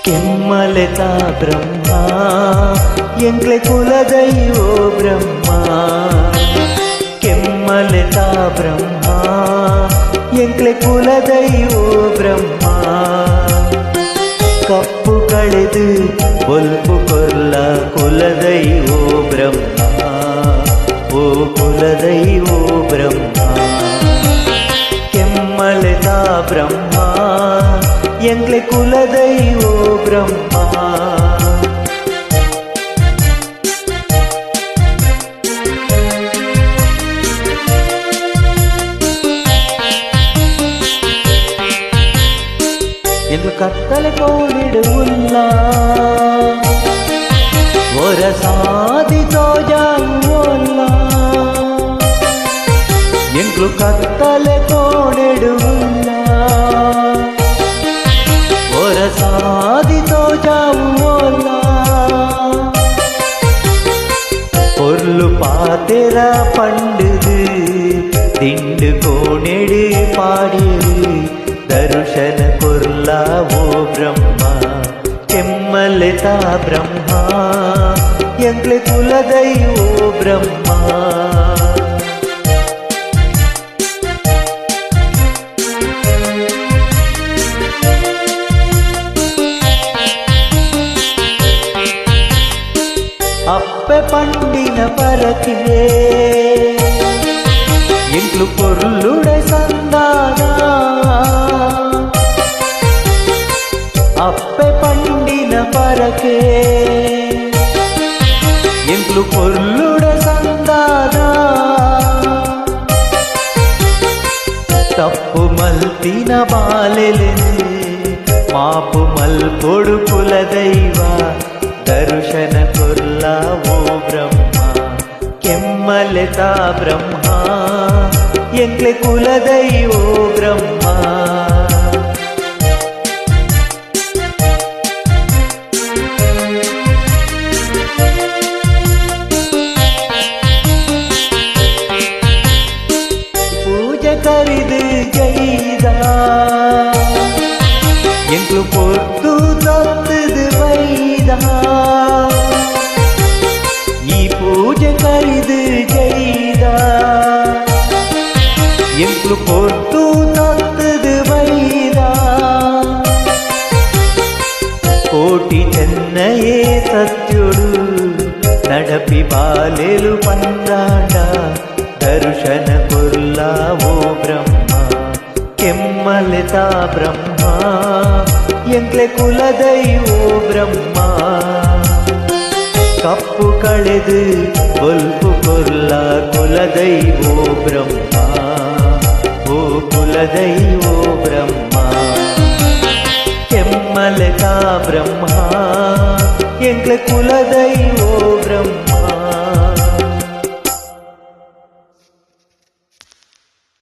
ಕೆಮ್ಮಲೆತ ಬ್ರಹ್ಮ ಎಂಕ್ಲೆ ಕುಲದೈವೋ ಬ್ರಹ್ಮ ಕೆಮ್ಮಲೆತ ಬ್ರಹ್ಮ ಎಂಕ್ಲೆ ಕುಲದೈವೋ ಬ್ರಹ್ಮ ಕಪ್ಪು ಕಳೆದು ಬೊಲ್ಪು ಕೊರ್ಲ ಕುಲದೈವೋ ಬ್ರಹ್ಮ ಓ ಕುಲದೈವೋ ಬ್ರಹ್ಮ ಕೆಮ್ಮಲೆತ ಬ್ರಹ್ಮ ಎಂಕ್ಲೆ ಕುಲದೈವೋ ಬ್ರಹ್ಮ ಎಂದು ಕತ್ತಲೆ ಕೋಡಿಡುವುಲ್ಲ ಒರ ಸಾಧಿತೋ ಜಾವುಲ್ಲ ಎಂಕ್ಲು ಕತ್ತಲೆ ಕೋಡಿಡುವುಲ್ಲ ಒರ ಸಾಧಿತೋ ಜಾವುಲ್ಲ பொருளு பாத்திர பண்டுது திண்டு கோணெடு பாடியது ದರುಶನ ಕೊರ್ಲಾವೋ ಬ್ರಹ್ಮ ಕೆಮ್ಮಲೆತ ಬ್ರಹ್ಮ ಎಂಕ್ಲೆ ಕುಲದೈವೋ ಬ್ರಹ್ಮ ಅಪ್ಪೆ ಪಂಡಿನ ಪರಕೆ ಎಂಕ್ಲು ಪೊರ್ಲುಡೆ ಸಂದಾನ అప్పే పండిన పరకే ఎంక్లు పొర్లుడ సందానా తప్పు మల్తిన బాలెలెను మాపు మల్పొడు కులదైవ దర్శన కొర్లావో బ్రహ్మ ಕೆಮ್ಮಲೆತ ಬ್ರಹ್ಮ ಎಂಕ್ಲೆ ಕುಲದೈವೋ ಬ್ರಹ್ಮ ಕರಿದು ಜೈದ ಎಂಕ್ಲು ಪೊರ್ತು ತತ್ತದು ವೈದ ಈ ಪೂಜೆ ಕರಿದು ಜೈದ ಎಂಕ್ಲು ಪೊರ್ತು ತತ್ತದು ವೈದ ಕೋಟಿ ಚೆನ್ನಯೇ ಸತ್ಯುಡು ನಡಪಿ ಬಾಲೆಲು ಪಂದಾಡ ದರ್ಶನ ಕೊರ್ಲಾವೋ ಬ್ರಹ್ಮ ಕೆಮ್ಮಲೆತ ಬ್ರಹ್ಮ ಎಂಕ್ಲೆ ಕುಲದೈವೋ ಬ್ರಹ್ಮ ಕಪ್ಪು ಕಳೆದು ಬೊಲ್ಪು ಕೊರ್ಲ ಕುಲದೈವೋ ಬ್ರಹ್ಮ ಓ ಕುಲದೈವೋ ಬ್ರಹ್ಮ ಕೆಮ್ಮಲೆತ ಬ್ರಹ್ಮ ಎಂಕ್ಲೆ ಕುಲದೈವೋ ಬ್ರಹ್ಮ